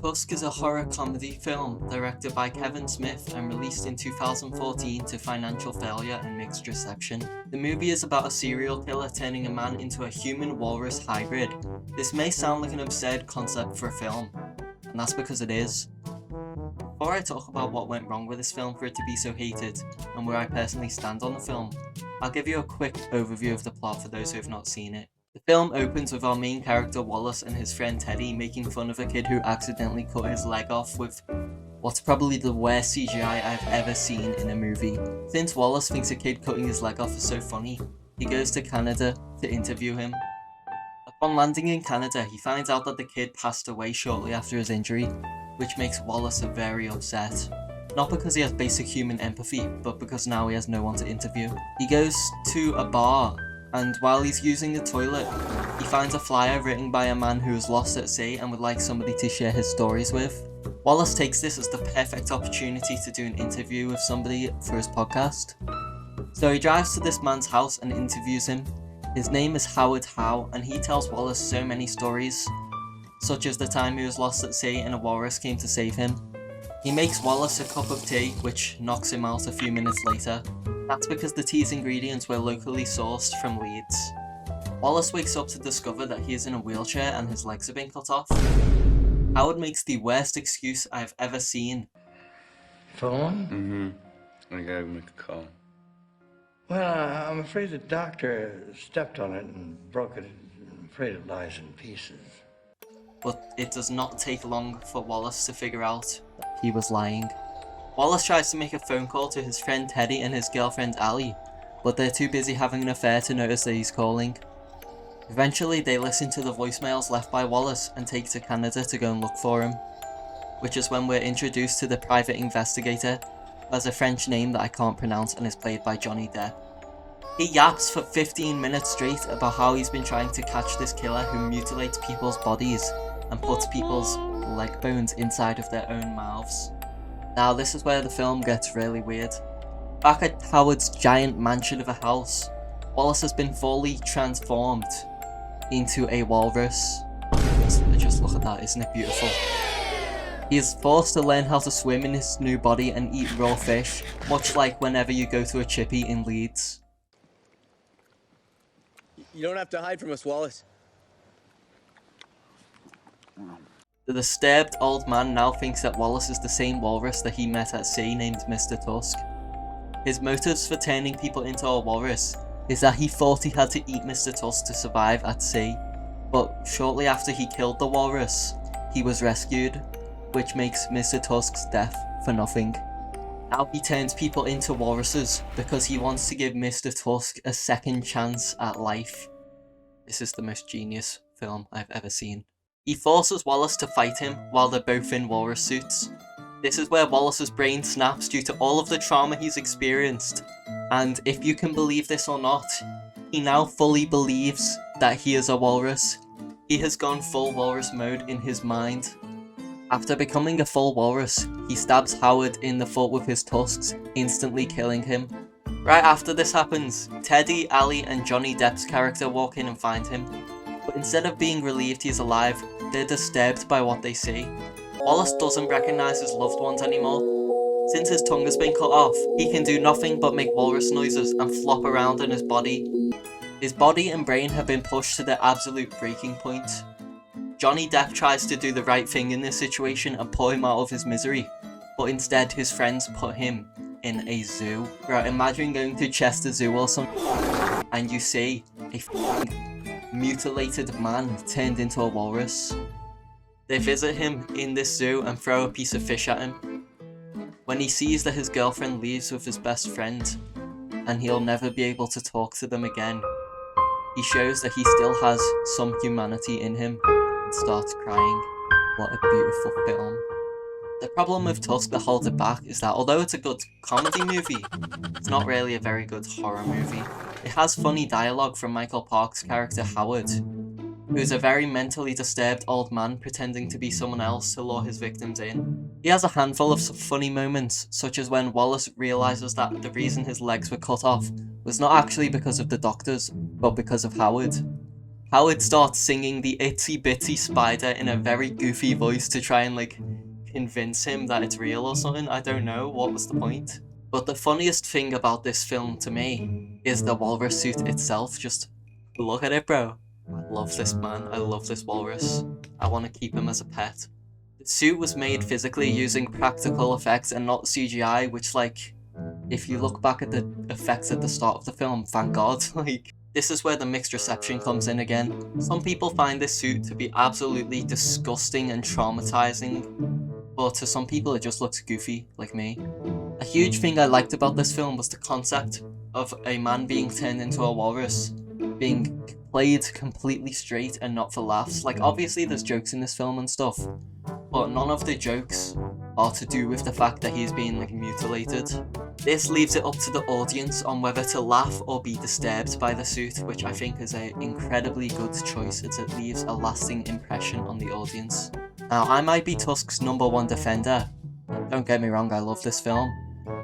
Tusk is a horror comedy film directed by Kevin Smith and released in 2014 to financial failure and mixed reception. The movie is about a serial killer turning a man into a human-walrus hybrid. This may sound like an absurd concept for a film, and that's because it is. Before I talk about what went wrong with this film for it to be so hated, and where I personally stand on the film, I'll give you a quick overview of the plot for those who have not seen it. The film opens with our main character Wallace and his friend Teddy making fun of a kid who accidentally cut his leg off with what's probably the worst CGI I've ever seen in a movie. Since Wallace thinks a kid cutting his leg off is so funny, he goes to Canada to interview him. Upon landing in Canada, he finds out that the kid passed away shortly after his injury, which makes Wallace very upset. Not because he has basic human empathy, but because now he has no one to interview. He goes to a bar, and while he's using the toilet, he finds a flyer written by a man who is lost at sea and would like somebody to share his stories with. Wallace takes this as the perfect opportunity to do an interview with somebody for his podcast. So he drives to this man's house and interviews him. His name is Howard Howe, and he tells Wallace so many stories, such as the time he was lost at sea and a walrus came to save him. He makes Wallace a cup of tea, which knocks him out a few minutes later. That's because the tea's ingredients were locally sourced from Leeds. Wallace wakes up to discover that he is in a wheelchair and his legs have been cut off. Howard makes the worst excuse I've ever seen. Phone? I gotta make a call. Well, I'm afraid the doctor stepped on it and broke it. I'm afraid it lies in pieces. But it does not take long for Wallace to figure out that he was lying. Wallace tries to make a phone call to his friend Teddy and his girlfriend Ali, but they're too busy having an affair to notice that he's calling. Eventually they listen to the voicemails left by Wallace and take to Canada to go and look for him, which is when we're introduced to the private investigator, who has a French name that I can't pronounce and is played by Johnny Depp. He yaps for 15 minutes straight about how he's been trying to catch this killer who mutilates people's bodies and puts people's leg bones inside of their own mouths. Now this is where the film gets really weird. Back at Howard's giant mansion of a house, Wallace has been fully transformed into a walrus. Just look at that, isn't it beautiful? He is forced to learn how to swim in his new body and eat raw fish, much like whenever you go to a chippy in Leeds. You don't have to hide from us, Wallace. The disturbed old man now thinks that Wallace is the same walrus that he met at sea named Mr. Tusk. His motives for turning people into a walrus is that he thought he had to eat Mr. Tusk to survive at sea, but shortly after he killed the walrus, he was rescued, which makes Mr. Tusk's death for nothing. Now he turns people into walruses because he wants to give Mr. Tusk a second chance at life. This is the most genius film I've ever seen. He forces Wallace to fight him while they're both in walrus suits. This is where Wallace's brain snaps due to all of the trauma he's experienced. And if you can believe this or not, he now fully believes that he is a walrus. He has gone full walrus mode in his mind. After becoming a full walrus, he stabs Howard in the foot with his tusks, instantly killing him. Right after this happens, Teddy, Ali and Johnny Depp's character walk in and find him. But instead of being relieved he's alive, they're disturbed by what they see. Wallace doesn't recognise his loved ones anymore. Since his tongue has been cut off, he can do nothing but make walrus noises and flop around in his body. His body and brain have been pushed to their absolute breaking point. Johnny Depp tries to do the right thing in this situation and pull him out of his misery, but instead his friends put him in a zoo. Right, imagine going to Chester Zoo or something and you see a mutilated man turned into a walrus. They visit him in this zoo and throw a piece of fish at him. When he sees that his girlfriend leaves with his best friend and he'll never be able to talk to them again, he shows that he still has some humanity in him and starts crying. What a beautiful film. The problem with Tusk that holds it back is that although it's a good comedy movie, it's not really a very good horror movie. It has funny dialogue from Michael Park's character Howard, who is a very mentally disturbed old man pretending to be someone else to lure his victims in. He has a handful of funny moments, such as when Wallace realises that the reason his legs were cut off was not actually because of the doctors, but because of Howard. Howard starts singing the Itsy Bitsy Spider in a very goofy voice to try and like convince him that it's real or something. I don't know what was the point. But the funniest thing about this film to me is the walrus suit itself. Just look at it, bro. I love this man. I love this walrus. I want to keep him as a pet. The suit was made physically using practical effects and not CGI, which, like, if you look back at the effects at the start of the film, thank God, like, this is where the mixed reception comes in again. Some people find this suit to be absolutely disgusting and traumatizing, but to some people it just looks goofy, like me. A huge thing I liked about this film was the concept of a man being turned into a walrus, being played completely straight and not for laughs. Like, obviously there's jokes in this film and stuff, but none of the jokes are to do with the fact that he's being, like, mutilated. This leaves it up to the audience on whether to laugh or be disturbed by the suit, which I think is an incredibly good choice as it leaves a lasting impression on the audience. Now, I might be Tusk's #1 defender. Don't get me wrong, I love this film,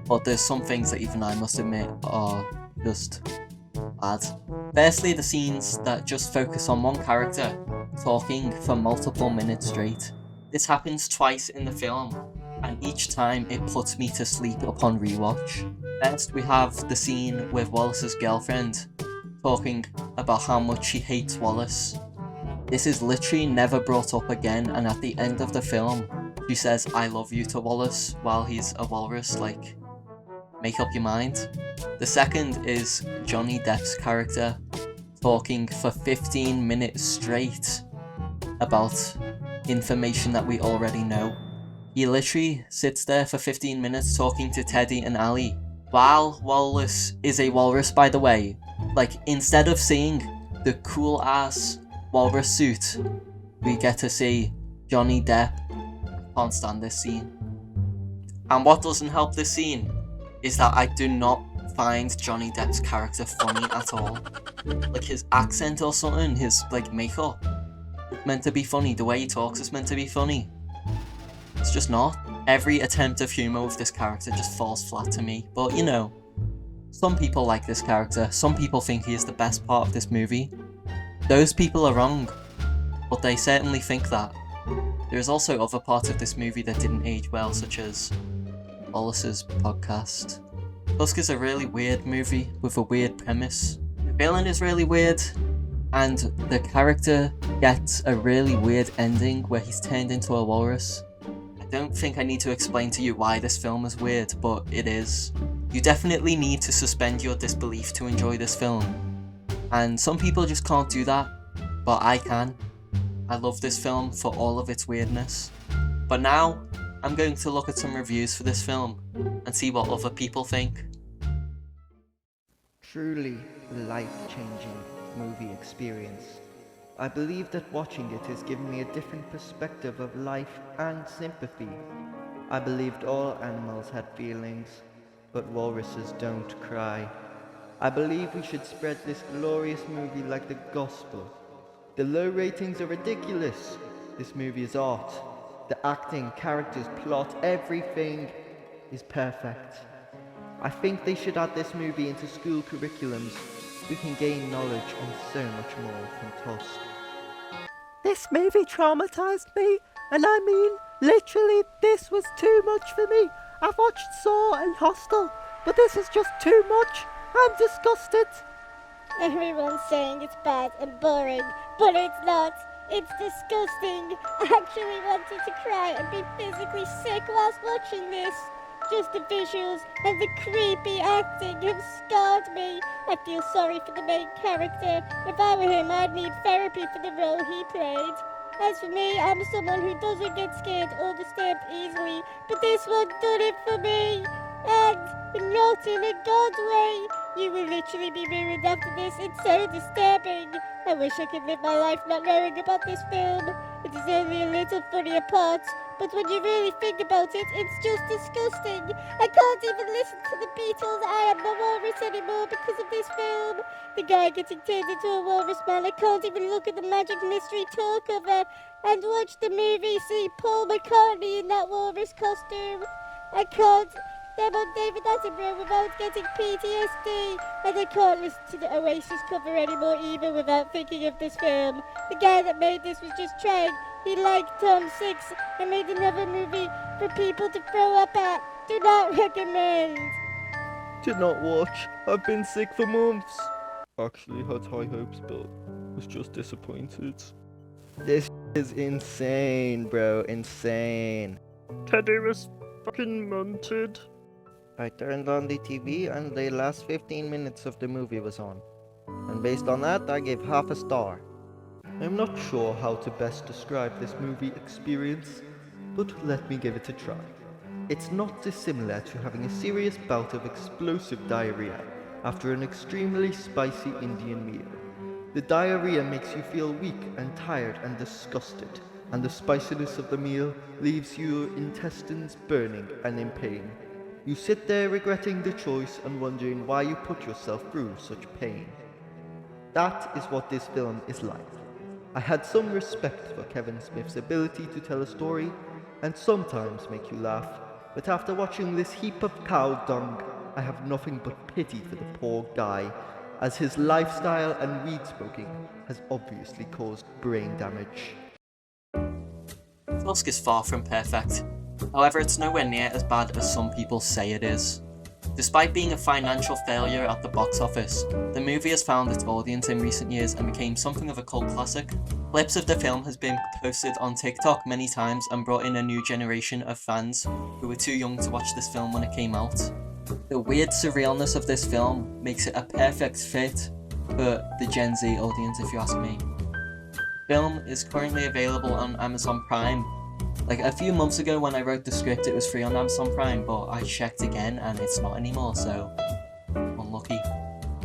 but there's some things that even I must admit are just bad. Firstly, the scenes that just focus on one character talking for multiple minutes straight. This happens twice in the film, and each time it puts me to sleep upon rewatch. First, we have the scene with Wallace's girlfriend talking about how much she hates Wallace. This is literally never brought up again, and at the end of the film, she says, "I love you" to Wallace while he's a walrus. Like, make up your mind. The second is Johnny Depp's character talking for 15 minutes straight about information that we already know. He literally sits there for 15 minutes talking to Teddy and Ali. While Wallace is a walrus, by the way, like, instead of seeing the cool ass walrus suit, we get to see Johnny Depp. I can't stand this scene. And what doesn't help this scene is that I do not find Johnny Depp's character funny at all. Like, his accent or something, his, like, makeup, it's meant to be funny. The way he talks is meant to be funny. It's just not. Every attempt of humour with this character just falls flat to me. But, you know, some people like this character. Some people think he is the best part of this movie. Those people are wrong, but they certainly think that. There's also other parts of this movie that didn't age well, such as Wallace's podcast. Tusk is a really weird movie with a weird premise. The villain is really weird, and the character gets a really weird ending where he's turned into a walrus. I don't think I need to explain to you why this film is weird, but it is. You definitely need to suspend your disbelief to enjoy this film. And some people just can't do that, but I can. I love this film for all of its weirdness. But now, I'm going to look at some reviews for this film and see what other people think. Truly a life-changing movie experience. I believe that watching it has given me a different perspective of life and sympathy. I believed all animals had feelings, but walruses don't cry. I believe we should spread this glorious movie like the gospel. The low ratings are ridiculous. This movie is art. The acting, characters, plot, everything is perfect. I think they should add this movie into school curriculums. We can gain knowledge and so much more from Tusk. This movie traumatized me, and I mean, literally, this was too much for me. I've watched Saw and Hostel, but this is just too much. I'm disgusted. Everyone's saying it's bad and boring, but it's not. It's disgusting. I actually wanted to cry and be physically sick whilst watching this. Just the visuals and the creepy acting have scarred me. I feel sorry for the main character. If I were him, I'd need therapy for the role he played. As for me, I'm someone who doesn't get scared or disturbed easily, but this one did it for me. And not in a good way. You will literally be ruined after this. It's so disturbing. I wish I could live my life not knowing about this film. It is only a little funny apart, but when you really think about it, it's just disgusting. I can't even listen to the Beatles' I Am the Walrus anymore because of this film. The guy getting turned into a walrus man. I can't even look at the Magic Mystery Tour cover and watch the movie see Paul McCartney in that walrus costume. I can't them on David Attenborough without getting PTSD. And I can't listen to the Oasis cover anymore either without thinking of this film. The guy that made this was just trying. He liked Tom Six and made another movie for people to throw up at. Do not recommend. Did not watch. I've been sick for months. Actually had high hopes, but was just disappointed. This is insane, bro. Insane. Teddy was fucking munted. I turned on the TV and the last 15 minutes of the movie was on. And based on that, I gave half a star. I'm not sure how to best describe this movie experience, but let me give it a try. It's not dissimilar to having a serious bout of explosive diarrhea after an extremely spicy Indian meal. The diarrhea makes you feel weak and tired and disgusted, and the spiciness of the meal leaves your intestines burning and in pain. You sit there regretting the choice and wondering why you put yourself through such pain. That is what this film is like. I had some respect for Kevin Smith's ability to tell a story and sometimes make you laugh, but after watching this heap of cow dung, I have nothing but pity for the poor guy, as his lifestyle and weed smoking has obviously caused brain damage. Tusk is far from perfect. However, it's nowhere near as bad as some people say it is. Despite being a financial failure at the box office, the movie has found its audience in recent years and became something of a cult classic. Clips of the film has been posted on TikTok many times and brought in a new generation of fans who were too young to watch this film when it came out. The weird surrealness of this film makes it a perfect fit for the Gen Z audience, if you ask me. The film is currently available on Amazon Prime. Like a few months ago when I wrote the script, it was free on Amazon Prime, but I checked again and it's not anymore, so unlucky.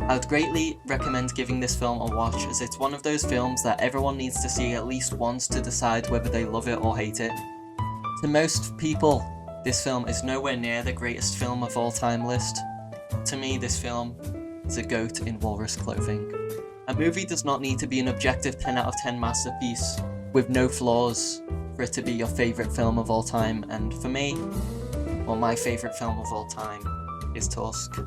I would greatly recommend giving this film a watch, as it's one of those films that everyone needs to see at least once to decide whether they love it or hate it. To most people, this film is nowhere near the greatest film of all time list. To me, this film is a goat in walrus clothing. A movie does not need to be an objective 10 out of 10 masterpiece with no flaws for it to be your favourite film of all time, and for me, well, my favourite film of all time is Tusk.